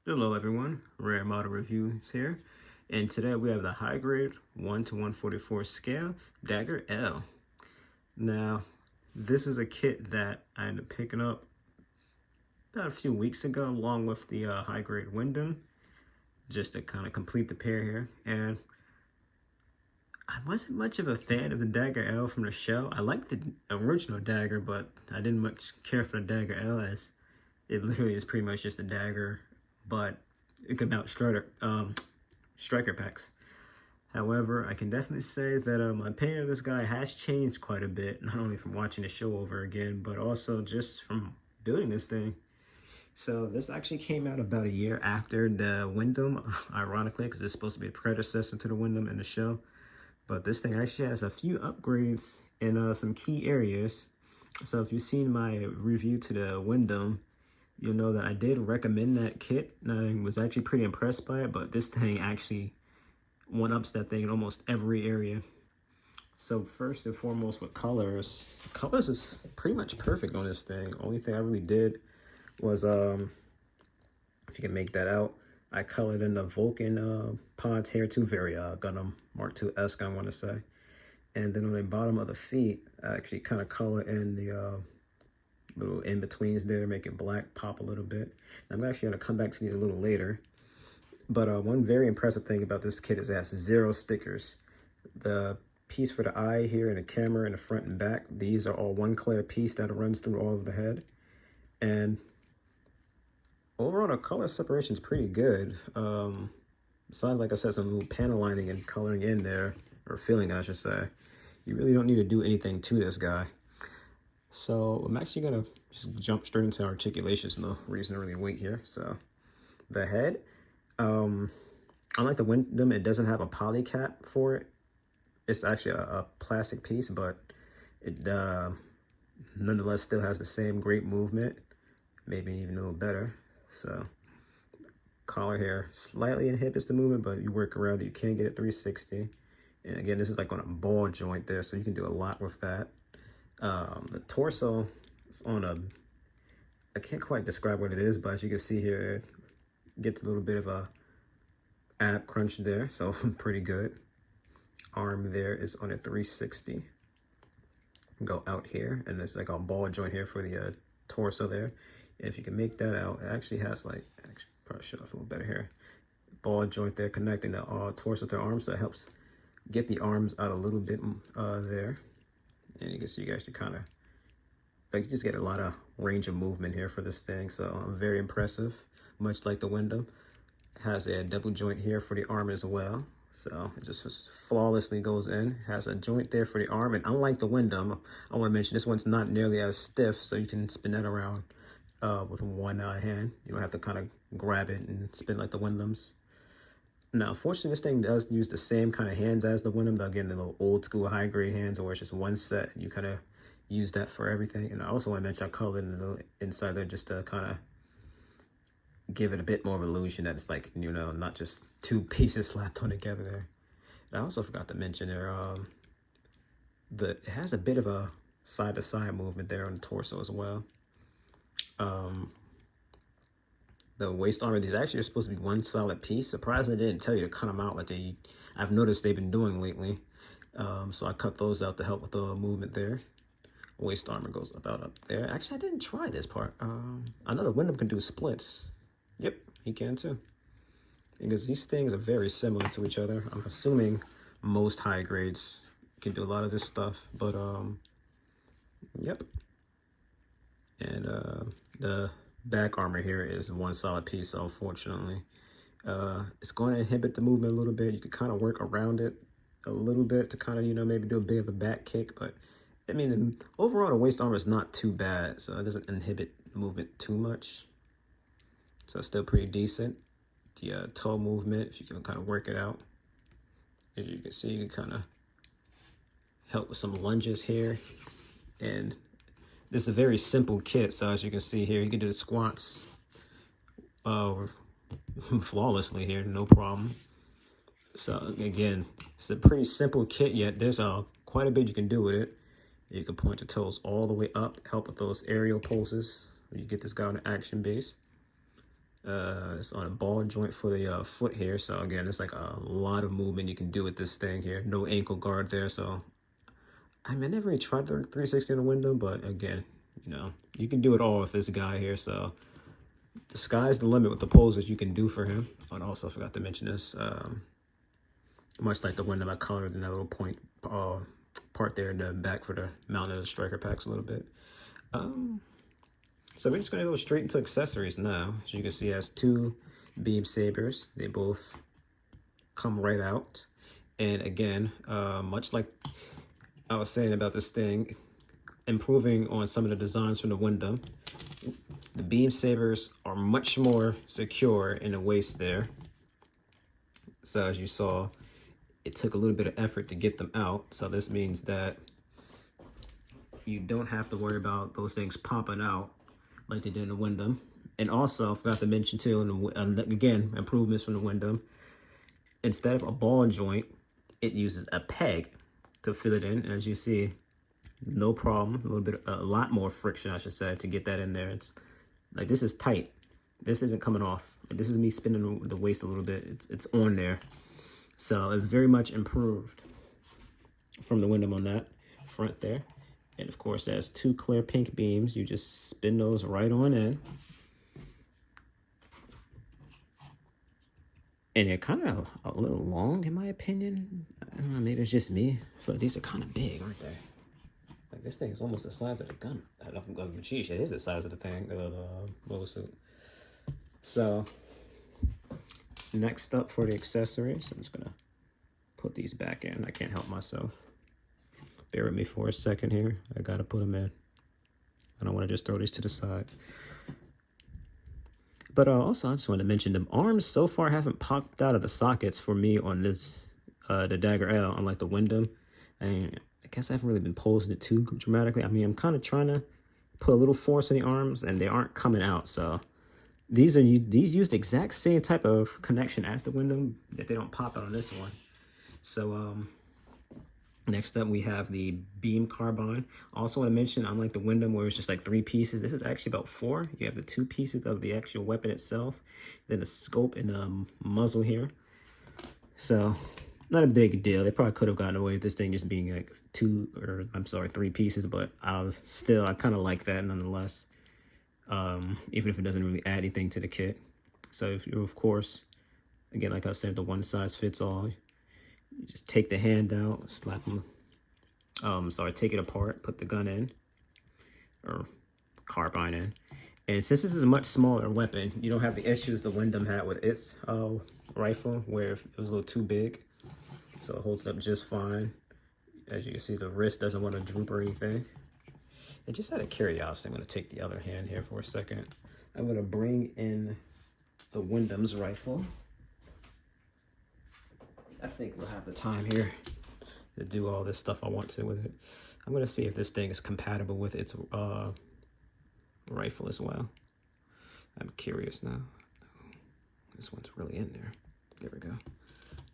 Hello everyone, Rare Model Reviews here, and today we have the High Grade 1 to 144 scale Dagger L. Now, this was a kit that I ended up picking up about a few weeks ago along with the High Grade Windam, just to kind of complete the pair here. And I wasn't much of a fan of the Dagger L from the show. I liked the original Dagger, but I didn't much care for the Dagger L, as it literally is pretty much just a dagger, but it could mount striker packs. However, I can definitely say that my opinion of this guy has changed quite a bit, not only from watching the show over again, but also just from building this thing. So this actually came out about a year after the Windam, ironically, because it's supposed to be a predecessor to the Windam in the show. But this thing actually has a few upgrades in some key areas. So if you've seen my review to the Windam, you'll know that I did recommend that kit, and I was actually pretty impressed by it, but this thing actually one-ups that thing in almost every area. So first and foremost with colors is pretty much perfect on this thing. Only thing I really did was, if you can make that out, I colored in the Vulcan pods here too, very Gundam Mark II-esque, I want to say. And then on the bottom of the feet, I actually kind of color in the little in-betweens there, make it black pop a little bit. I'm actually going to come back to these a little later. But one very impressive thing about this kit is it has 0 stickers. The piece for the eye here and the camera in the front and back, these are all one clear piece that runs through all of the head. And overall, the color separation is pretty good. Besides, like I said, some little panel lining and coloring in there, or filling, I should say. You really don't need to do anything to this guy. So I'm actually gonna just jump straight into articulations. No reason to really wait here. So the head, unlike the Windam, it doesn't have a poly cap for it. It's actually a plastic piece, but it nonetheless still has the same great movement, maybe even a little better. So collar here slightly inhibits the movement, but you work around it, you can get it 360. And again, this is like on a ball joint there, so you can do a lot with that. The torso is on a, I can't quite describe what it is, but as you can see here, it gets a little bit of a ab crunch there, so pretty good. Arm there is on a 360. Go out here, and there's like a ball joint here for the torso there. And if you can make that out, it actually has like, actually probably show off a little better here. Ball joint there connecting the torso to the arm, so it helps get the arms out a little bit there. And you can see you guys should kind of, like, you just get a lot of range of movement here for this thing. So very impressive, much like the Windam. Has a double joint here for the arm as well. So it just flawlessly goes in. Has a joint there for the arm. And unlike the Windam, I want to mention this one's not nearly as stiff, so you can spin that around with one hand. You don't have to kind of grab it and spin like the Windams. Now, fortunately, this thing does use the same kind of hands as the Windam. Again, the little old school high grade hands, where it's just one set. You kind of use that for everything. And I also want to mention I colored in the inside there just to kind of give it a bit more of an illusion that it's like, you know, not just 2 pieces slapped on together there. And I also forgot to mention there, it has a bit of a side-to-side movement there on the torso as well. The waist armor, these actually are supposed to be one solid piece. Surprisingly, they didn't tell you to cut them out like I've noticed they've been doing lately. So I cut those out to help with the movement there. Waist armor goes about up there. Actually, I didn't try this part. I know the Windam can do splits. Yep, he can too. Because these things are very similar to each other. I'm assuming most high grades can do a lot of this stuff, but yep. And the back armor here is one solid piece, so unfortunately. It's going to inhibit the movement a little bit. You can kind of work around it a little bit to kind of, you know, maybe do a bit of a back kick, but I mean, overall the waist armor is not too bad, so it doesn't inhibit movement too much. So it's still pretty decent. The toe movement, if you can kind of work it out. As you can see, you can kind of help with some lunges here. And this is a very simple kit, so as you can see here, you can do the squats flawlessly here, no problem. So again, it's a pretty simple kit, yet there's quite a bit you can do with it. You can point the toes all the way up to help with those aerial poses. You get this guy on the action base. It's on a ball joint for the foot here. So again, it's like a lot of movement you can do with this thing here. No ankle guard there. So I mean, I never really tried the 360 on the Windam, but again, you know, you can do it all with this guy here. So the sky's the limit with the poses you can do for him. I also forgot to mention this. Much like the Windam, I colored in that little point part there in the back for the mount of the striker packs a little bit. So we're just going to go straight into accessories now. As you can see, it has two beam sabers. They both come right out. And again, much like I was saying about this thing, improving on some of the designs from the Windam, the beam sabers are much more secure in the waist there. So as you saw, it took a little bit of effort to get them out. So this means that you don't have to worry about those things popping out like they did in the Windam. And also, I forgot to mention too, and again, improvements from the Windam. Instead of a ball joint, it uses a peg to fill it in. And as you see, no problem. A lot more friction, I should say, to get that in there. It's like, this is tight. This isn't coming off. This is me spinning the waist a little bit. It's on there. So it very much improved from the Windam on that front there. And of course, it has two clear pink beams. You just spin those right on in. And they're kind of a little long, in my opinion. I don't know, maybe it's just me, but these are kind of big, aren't they? Like, this thing is almost the size of the gun. Geez, it is the size of the thing, the mobile suit. So, next up for the accessories, I'm just going to put these back in. I can't help myself. Bear with me for a second here. I got to put them in. I don't want to just throw these to the side. But also, I just want to mention the arms so far haven't popped out of the sockets for me on this, the Dagger L, unlike the Windam. And I guess I haven't really been posing it too dramatically. I mean, I'm kind of trying to put a little force in the arms, and they aren't coming out. So these use the exact same type of connection as the Windam, that they don't pop out on this one. So next up, we have the beam carbine. Also want to mention, unlike the Windam where it's just like 3 pieces, this is actually about 4. You have the 2 pieces of the actual weapon itself, then the scope and the muzzle here. So not a big deal. They probably could have gotten away with this thing just being like 3 pieces, but I kind of like that nonetheless. Even if it doesn't really add anything to the kit. So if you, of course, again, like I said, the one size fits all. You just take the hand out, slap them. Take it apart, put the gun in, or carbine in. And since this is a much smaller weapon, you don't have the issues the Windam had with its rifle, where it was a little too big. So it holds up just fine. As you can see, the wrist doesn't want to droop or anything. And just out of curiosity, I'm going to take the other hand here for a second. I'm going to bring in the Windam's rifle. I think we'll have the time here to do all this stuff I want to with it. I'm going to see if this thing is compatible with its rifle as well. I'm curious now. This one's really in there. There we go.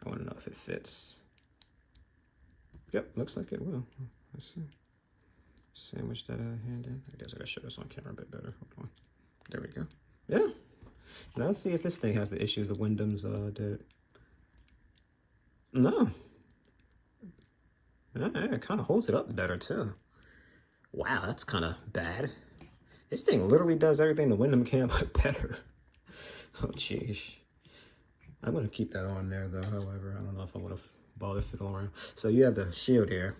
I want to know if it fits. Yep, looks like it will. Let's see. Sandwich that hand in. I guess I gotta show this on camera a bit better. Hold on. There we go. Yeah. Now let's see if this thing has the issues the Windam's did. No. Yeah, it kind of holds it up better too. Wow, that's kind of bad. This thing literally does everything the Windam can, but better. Oh, jeez. I'm gonna keep that on there though. However, I don't know if I want to bother fit all around. So you have the shield here.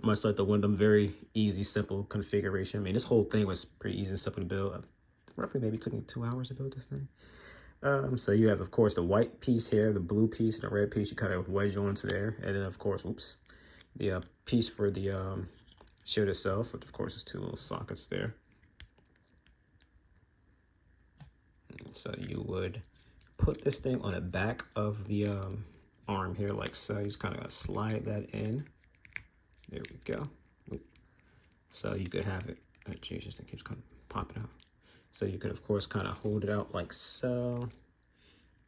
Much like the Windam, very easy, simple configuration. I mean, this whole thing was pretty easy and simple to build. Roughly maybe took me 2 hours to build this thing. So you have, of course, the white piece here, the blue piece, and the red piece. You kind of wedge onto there. And then, of course, the piece for the shield itself, which, of course, is 2 little sockets there. So you would put this thing on the back of the arm here, like so. You just kind of slide that in. There we go. So you could have it. Oh, geez, this thing keeps kind of popping out. So you could, of course, kind of hold it out like so.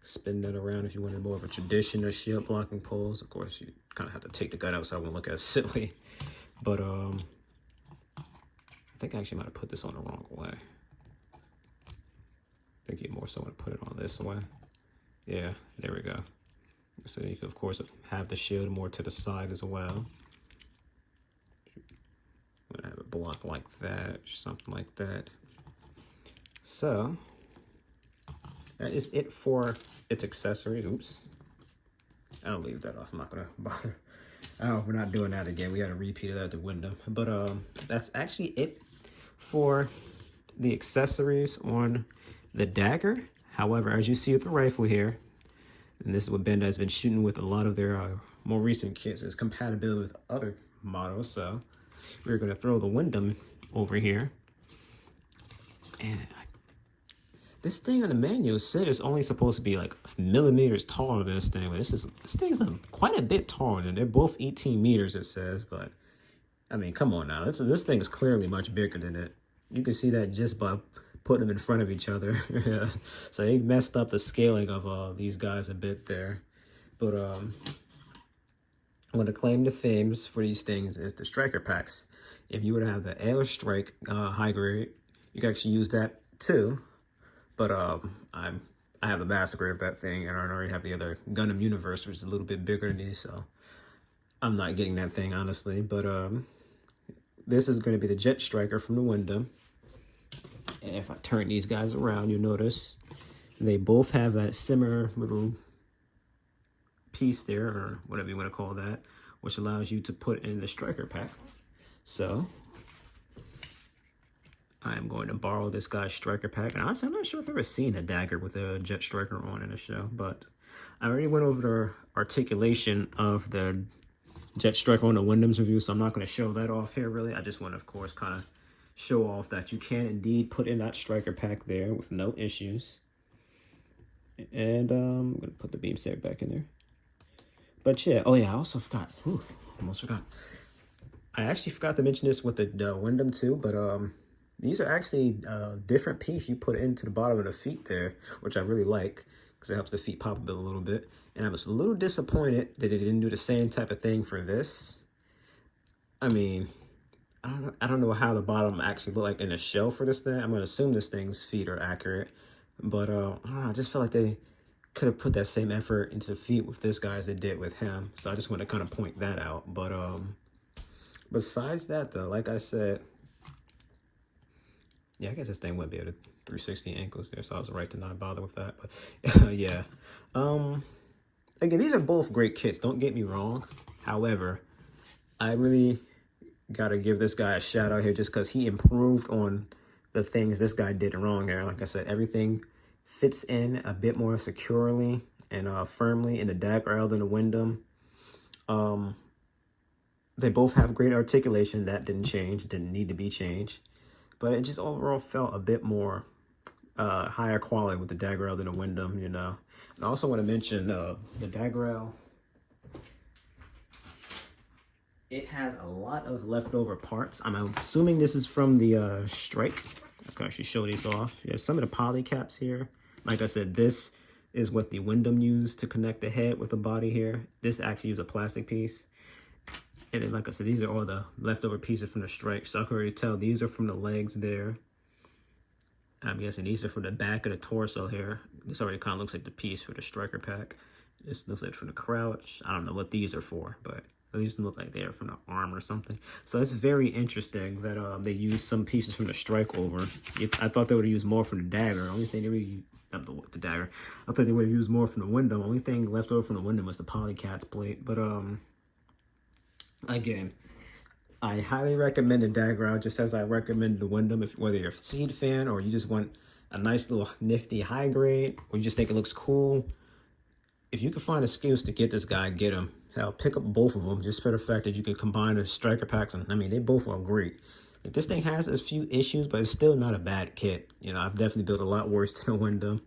Spin that around if you wanted more of a traditional shield blocking pose. Of course, you kind of have to take the gun out so I won't look as silly. But I think I actually might have put this on the wrong way. I think you more so want to put it on this way. Yeah, there we go. So you can, of course, have the shield more to the side as well. I'm gonna have it block like that, or something like that. So that is it for its accessories. Oops. I'll leave that off. I'm not gonna bother. Oh, we're not doing that again. We got a repeat of that at the window. But that's actually it for the accessories on the Dagger. However, as you see with the rifle here, and this is what Bandai has been shooting with a lot of their more recent kits, is compatibility with other models. So we're going to throw the Windam over here. And this thing on the manual said it's only supposed to be like millimeters taller than this thing, but this thing is quite a bit taller than they're both 18 meters, it says. But I mean, come on now, this thing is clearly much bigger than it. You can see that just by putting them in front of each other. Yeah. So they messed up the scaling of these guys a bit there. But I'm going to claim the themes for these things is the striker packs. If you were to have the Air Strike high grade, you can actually use that too. But I have the master grade of that thing, and I already have the other Gundam Universe, which is a little bit bigger than these, so I'm not getting that thing, honestly. But this is going to be the Jet Striker from the Windam. And if I turn these guys around, you'll notice they both have that similar little piece there, or whatever you want to call that, which allows you to put in the striker pack. So I'm going to borrow this guy's striker pack. And honestly, I'm not sure if I've ever seen a Dagger with a Jet Striker on in a show, but I already went over the articulation of the Jet Striker on the Windam's review, so I'm not going to show that off here, really. I just want to, of course, kind of show off that you can indeed put in that striker pack there with no issues. And I'm going to put the beam saber back in there. But yeah, oh yeah, I also forgot. Almost forgot. I actually forgot to mention this with the Windam too, but these are actually a different piece you put into the bottom of the feet there, which I really like because it helps the feet pop a little bit. And I was a little disappointed that it didn't do the same type of thing for this. I mean, I don't know how the bottom actually look like in a shell for this thing. I'm going to assume this thing's feet are accurate. But I don't know, I just feel like they could have put that same effort into the feet with this guy as they did with him. So I just want to kind of point that out. But besides that, though, like I said, yeah, I guess this thing would be at a 360 ankles there, so I was right to not bother with that. But yeah. Again, these are both great kits, don't get me wrong. However, I really got to give this guy a shout out here just because he improved on the things this guy did wrong here. Like I said, everything fits in a bit more securely and firmly in the Dagger L than the Windam. They both have great articulation. That didn't change, didn't need to be changed. But it just overall felt a bit more higher quality with the Dagger L than the Windam, you know. And I also want to mention the Dagger L. It has a lot of leftover parts. I'm assuming this is from the Strike. I can actually show these off. You have some of the poly caps here. Like I said, this is what the Windam used to connect the head with the body here. This actually is a plastic piece. And then, like I said, these are all the leftover pieces from the Strike. So I can already tell these are from the legs there. I'm guessing these are from the back of the torso here. This already kind of looks like the piece for the striker pack. This looks like from the crouch. I don't know what these are for, but these look like they're from the arm or something. So it's very interesting that they used some pieces from the Strike over. I thought they would have used more from the Dagger. Only thing they really, not the Dagger. I thought they would have used more from the Windam. Only thing left over from the Windam was the polycats plate. But again, I highly recommend the Dagger, just as I recommend the Windam, whether you're a Seed fan or you just want a nice little nifty high grade, or you just think it looks cool. If you can find a skills to get this guy, get him. Hell, pick up both of them just for the fact that you can combine the striker packs. And I mean, they both are great. Like, this thing has a few issues, but it's still not a bad kit. You know, I've definitely built a lot worse than the Windam.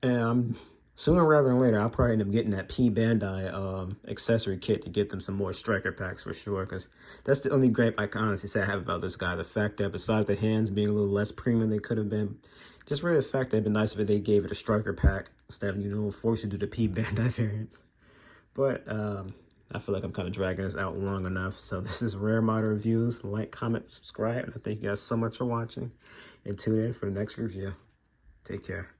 And sooner rather than later, I'll probably end up getting that P Bandai accessory kit to get them some more striker packs for sure. Because that's the only gripe I can honestly say I have about this guy. The fact that besides the hands being a little less premium than they could have been, just really the fact that it'd been nice if they gave it a striker pack instead of, you know, force you to do the P Bandai variants. But I feel like I'm kind of dragging this out long enough. So this is Rare Model Reviews. Like, comment, subscribe. And I thank you guys so much for watching. And tune in for the next review. Take care.